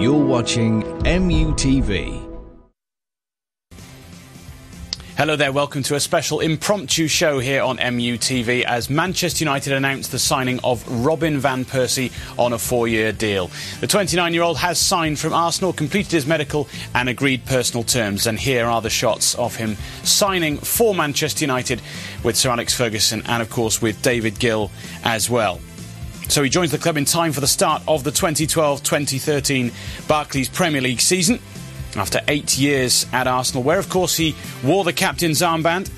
You're watching MUTV. Hello there, welcome to a special impromptu show here on MUTV as Manchester United announced the signing of Robin van Persie on a 4-year deal. The 29-year-old has signed from Arsenal, completed his medical and agreed personal terms, and here are the shots of him signing for Manchester United with Sir Alex Ferguson and of course with David Gill as well. So he joins the club in time for the start of the 2012-2013 Barclays Premier League season, after 8 years at Arsenal, where of course he wore the captain's armband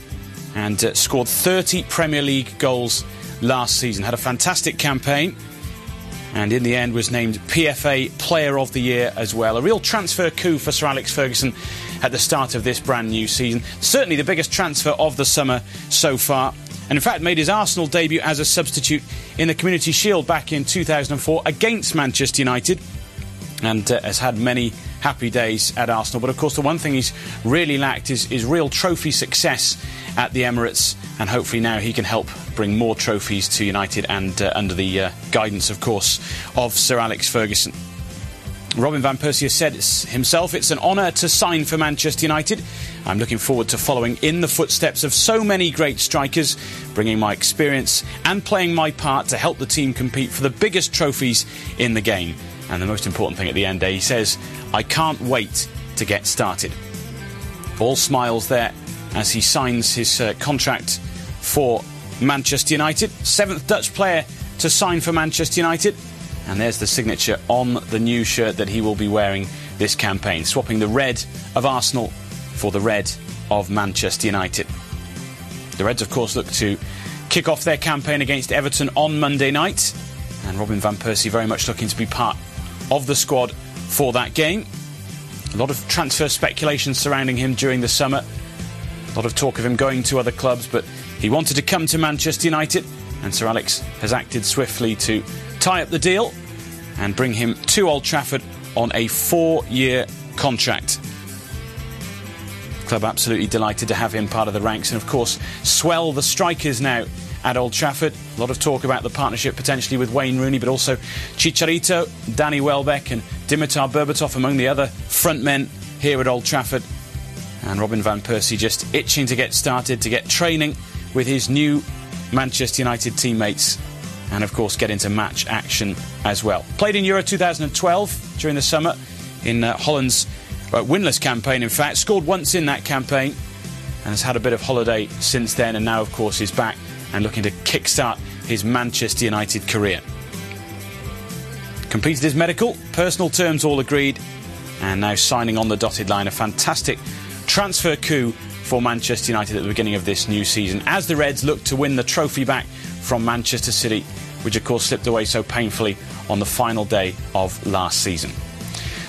and scored 30 Premier League goals last season. Had a fantastic campaign and in the end was named PFA Player of the Year as well. A real transfer coup for Sir Alex Ferguson at the start of this brand new season. Certainly the biggest transfer of the summer so far, and in fact made his Arsenal debut as a substitute in the Community Shield back in 2004 against Manchester United, and has had many happy days at Arsenal. But of course the one thing he's really lacked is real trophy success at the Emirates, and hopefully now he can help bring more trophies to United, and under the guidance of course of Sir Alex Ferguson. Robin van Persie has said himself, it's an honour to sign for Manchester United. I'm looking forward to following in the footsteps of so many great strikers, bringing my experience and playing my part to help the team compete for the biggest trophies in the game. And the most important thing at the end, he says, I can't wait to get started. All smiles there as he signs his contract for Manchester United. 7th Dutch player to sign for Manchester United. And there's the signature on the new shirt that he will be wearing this campaign, swapping the red of Arsenal for the red of Manchester United. The Reds, of course, look to kick off their campaign against Everton on Monday night. And Robin van Persie very much looking to be part of the squad for that game. A lot of transfer speculation surrounding him during the summer. A lot of talk of him going to other clubs, but he wanted to come to Manchester United, and Sir Alex has acted swiftly to tie up the deal and bring him to Old Trafford on a 4-year contract. Club absolutely delighted to have him part of the ranks, and of course swell the strikers now at Old Trafford. A lot of talk about the partnership potentially with Wayne Rooney, but also Chicharito, Danny Welbeck and Dimitar Berbatov among the other front men here at Old Trafford. And Robin van Persie just itching to get started, to get training with his new Manchester United teammates, and of course get into match action as well. Played in Euro 2012 during the summer in Holland's winless campaign, in fact. Scored once in that campaign and has had a bit of holiday since then, and now of course is back and looking to kickstart his Manchester United career. Completed his medical, personal terms all agreed, and now signing on the dotted line. A fantastic transfer coup for Manchester United at the beginning of this new season, as the Reds look to win the trophy back from Manchester City, which of course slipped away so painfully on the final day of last season.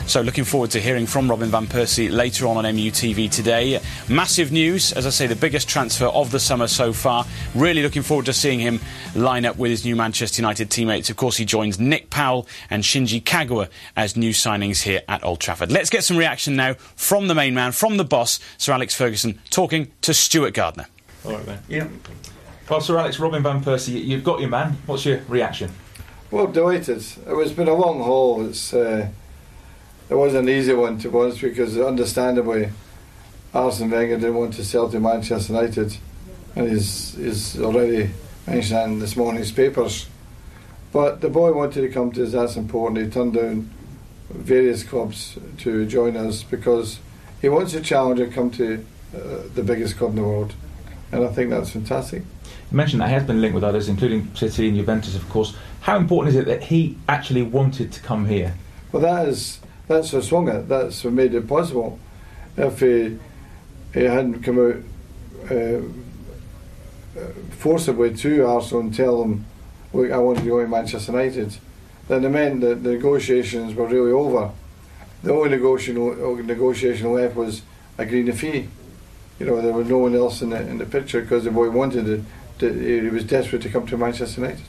So looking forward to hearing from Robin van Persie later on MUTV today. Massive news, as I say, the biggest transfer of the summer so far. Really looking forward to seeing him line up with his new Manchester United teammates. Of course, he joins Nick Powell and Shinji Kagawa as new signings here at Old Trafford. Let's get some reaction now from the main man, from the boss, Sir Alex Ferguson, talking to Stuart Gardner. All right, then. Yeah. Well, Sir Alex, Robin van Persie, you've got your man. What's your reaction? Well, delighted. It's been a long haul. It wasn't an easy one, to be honest, because understandably Arsene Wenger didn't want to sell to Manchester United, and he's already mentioned that in this morning's papers. But the boy wanted to come to us, that's important. He turned down various clubs to join us because he wants to challenge and come to the biggest club in the world, and I think that's fantastic. You mentioned that he has been linked with others, including City and Juventus, of course. How important is it that he actually wanted to come here? Well, that's what swung it. That's what made it possible. If he hadn't come out forcibly to Arsenal and tell them, look, I want to join Manchester United, then it meant that the negotiations were really over. The only negotiation left was agreeing a fee. You know, there was no one else in the picture because the boy wanted it. He was desperate to come to Manchester United.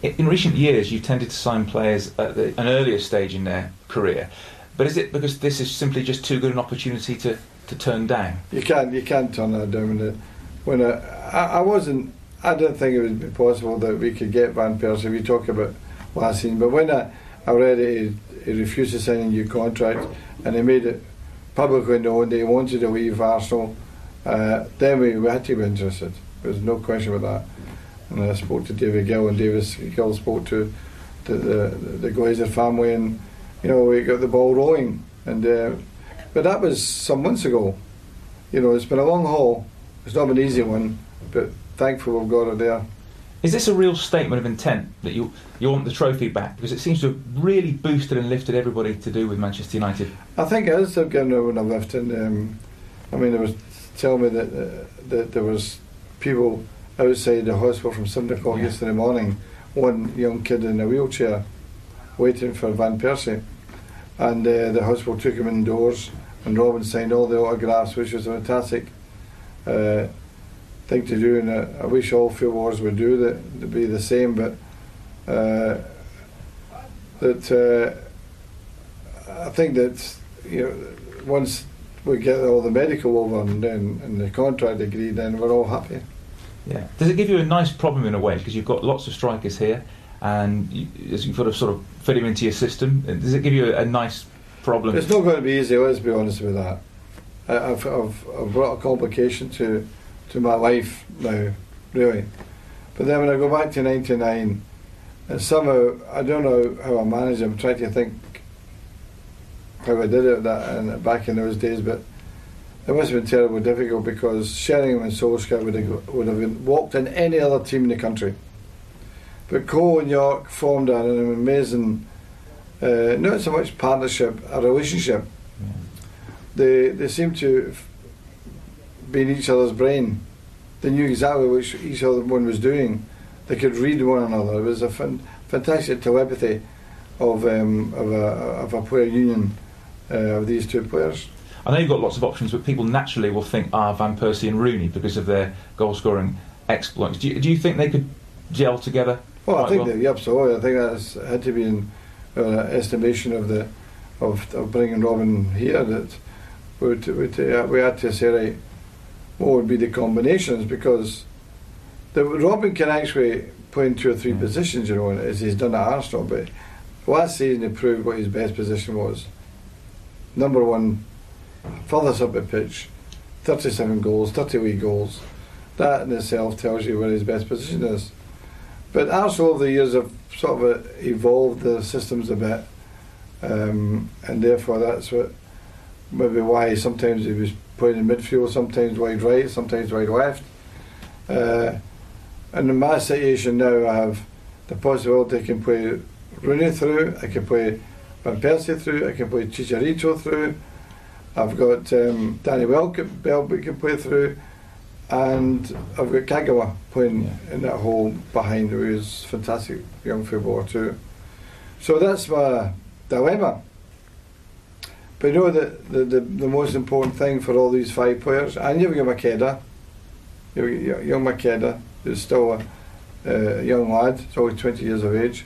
In recent years, you've tended to sign players at an earlier stage in their career, but is it because this is simply just too good an opportunity to turn down? You can't turn that down. When I didn't think it would be possible that we could get Van Persie. We talk about last season, but when I read it, he refused to sign a new contract, and he made it publicly known that he wanted to leave Arsenal. Then we had to be interested. There's no question about that. And I spoke to David Gill, and Gill spoke to the Glazer family, and we got the ball rolling. And but that was some months ago. It's been a long haul. It's not been an easy one, but thankfully we've got it there. Is this a real statement of intent that you want the trophy back? Because it seems to have really boosted and lifted everybody to do with Manchester United. I think it is giving everyone a lift. And there was telling me that there was people outside the hospital from 7 o'clock yesterday morning, one young kid in a wheelchair waiting for Van Persie, and the hospital took him indoors, and Robin signed all the autographs, which was a fantastic thing to do, and I wish all footballers would do that, to be the same, but I think that once we get all the medical over and the contract agreed, then we're all happy. Yeah. Does it give you a nice problem in a way, because you've got lots of strikers here, and you've got to sort of fit him into your system? Does it give you a nice problem? It's not going to be easy. Let's be honest with that. I've brought a complication to my life now, really. But then when I go back to '99, and somehow I don't know how I managed. I'm trying to think how I did it back in those days, but it must have been terribly difficult, because Sheringham and Solskjaer would have walked in any other team in the country. But Cole and York formed an amazing, not so much partnership, a relationship. They seemed to be in each other's brain. They knew exactly what each other one was doing. They could read one another. It was a fantastic telepathy of a player union of these two players. I know you've got lots of options, but people naturally will think, Van Persie and Rooney, because of their goal-scoring exploits. Do you think they could gel together? Well, I think absolutely. I think that's had to be in estimation of bringing Robin here, that we had to say, right, what would be the combinations, because Robin can actually play in 2 or 3 positions, as he's done at Arsenal, but last season he proved what his best position was. Number one, furthest up the pitch, 37 goals, 30 league goals. That in itself tells you where his best position is. But Arsenal over the years have sort of evolved the systems a bit, and therefore that's maybe why sometimes he was playing in midfield, sometimes wide right, sometimes wide left. And in my situation now, I have the possibility I can play Rooney through, I can play Van Persie through, I can play Chicharito through, I've got Danny Welbeck can play through, and I've got Kagawa playing in that hole behind, who is a fantastic young footballer too. So that's my dilemma. But that the most important thing for all these 5 players, and you've got Makeda, young Makeda, who's still a young lad, he's only 20 years of age.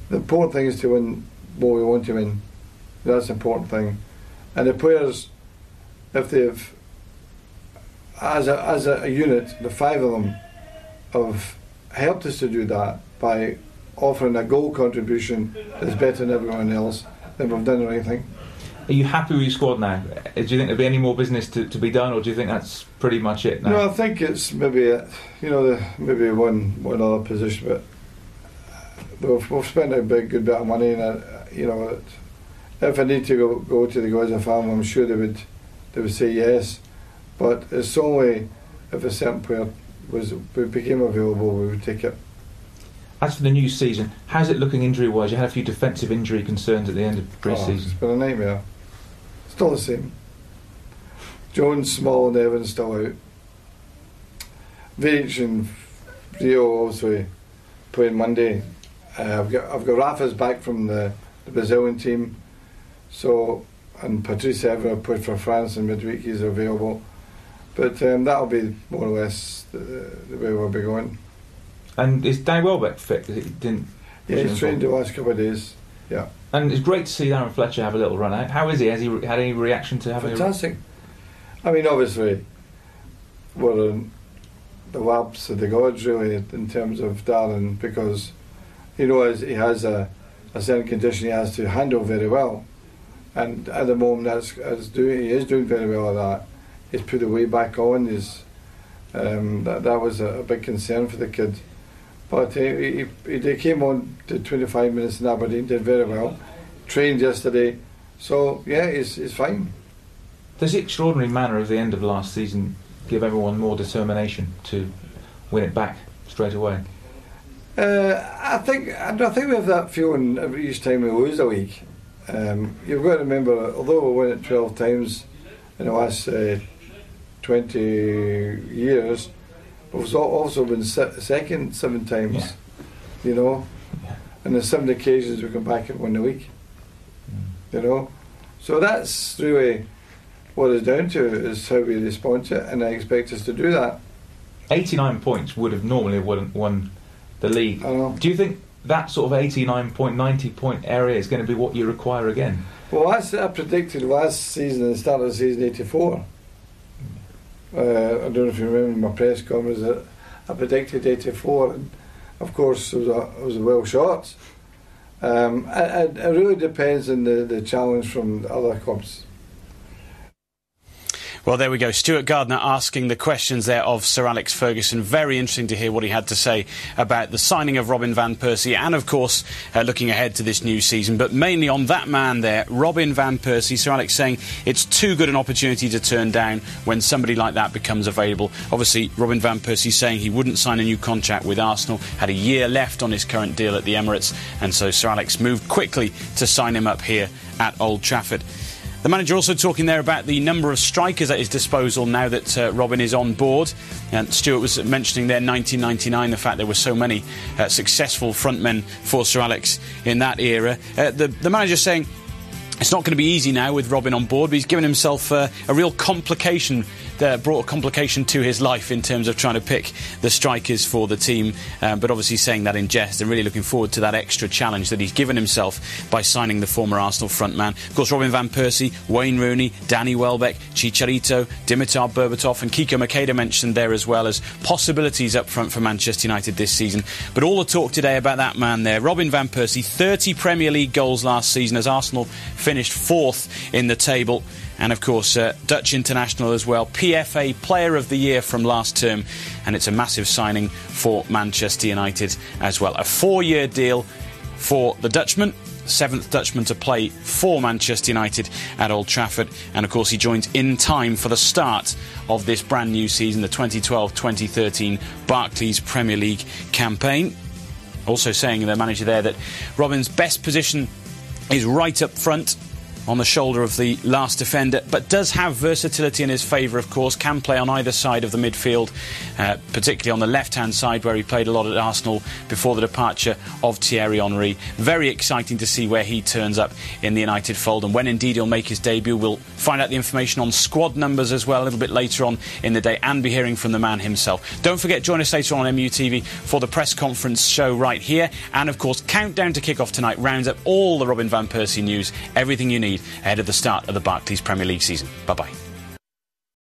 The important thing is to win what we want to win. That's the important thing. And the players, if they've, as a unit, the 5 of them have helped us to do that by offering a goal contribution that's better than everyone else, then we've done the right thing. Are you happy with your squad now? Do you think there'll be any more business to be done, or do you think that's pretty much it now? No, I think it's maybe maybe one other position, but we've spent a good bit of money, and if I need to go to the Glazer family, I'm sure they would say yes. But it's only if a certain player became available, we would take it. As for the new season, how's it looking injury-wise? You had a few defensive injury concerns at the end of pre-season. It's been a nightmare. Still the same. Jones, Small and Evans still out. Vidic and Rio also playing Monday. I've got Rafa's back from the Brazilian team, and Patrice Evra played for France in midweek. He's available, but that'll be more or less the way we'll be going. And is Danny Welbeck fit? He's trained the last couple of days. Yeah. And it's great to see Aaron Fletcher have a little run out. How is he? Has he had any reaction to having fantastic? I mean, obviously, we're in the laps of the gods, really, in terms of Darren, because he has a a certain condition he has to handle very well. And at the moment, he is doing very well at that. He's put the weight back on. That was a big concern for the kid. But he came on to 25 minutes in Aberdeen, did very well. Trained yesterday, so yeah, he's fine. Does the extraordinary manner of the end of last season give everyone more determination to win it back straight away? I think we have that feeling each time we lose a week. You've got to remember, although we won it 12 times in the last 20 years, we've also been second 7 times. Yeah. You know, and there's 7 occasions we come back and win the week. You know, so that's really what it's down to, is how we respond to it, and I expect us to do that. 89 points would have normally won the league. I know. Do you think that sort of 89 point, 90 point area is going to be what you require again? Well, I predicted last season, at the start of the season, 84. I don't know if you remember my press conference, that I predicted 84, and of course it was a well shot. It really depends on the challenge from the other clubs. Well, there we go. Stuart Gardner asking the questions there of Sir Alex Ferguson. Very interesting to hear what he had to say about the signing of Robin van Persie and, of course, looking ahead to this new season. But mainly on that man there, Robin van Persie. Sir Alex saying it's too good an opportunity to turn down when somebody like that becomes available. Obviously, Robin van Persie saying he wouldn't sign a new contract with Arsenal, had a year left on his current deal at the Emirates, and so Sir Alex moved quickly to sign him up here at Old Trafford. The manager also talking there about the number of strikers at his disposal now that Robin is on board. And Stuart was mentioning there 1999, the fact there were so many successful frontmen for Sir Alex in that era. The manager saying it's not going to be easy now with Robin on board, but he's given himself a real complication, brought a complication to his life in terms of trying to pick the strikers for the team, but obviously saying that in jest and really looking forward to that extra challenge that he's given himself by signing the former Arsenal frontman. Of course, Robin van Persie, Wayne Rooney, Danny Welbeck, Chicharito, Dimitar Berbatov and Kiko Makeda mentioned there as well as possibilities up front for Manchester United this season. But all the talk today about that man there, Robin van Persie, 30 Premier League goals last season as Arsenal finished 4th in the table. And of course, Dutch international as well, PFA Player of the Year from last term, and it's a massive signing for Manchester United as well. A 4-year deal for the Dutchman, 7th Dutchman to play for Manchester United at Old Trafford, and of course he joins in time for the start of this brand new season, the 2012-2013 Barclays Premier League campaign. Also saying, the manager there, that Robin's best position is right up front, on the shoulder of the last defender, but does have versatility in his favour, of course, can play on either side of the midfield, particularly on the left-hand side where he played a lot at Arsenal before the departure of Thierry Henry. Very exciting to see where he turns up in the United fold, and when indeed he'll make his debut. We'll find out the information on squad numbers as well a little bit later on in the day, and be hearing from the man himself. Don't forget, join us later on MUTV for the press conference show right here, and of course, Countdown to Kick-Off tonight rounds up all the Robin van Persie news, everything you need ahead of the start of the Barclays Premier League season. Bye-bye.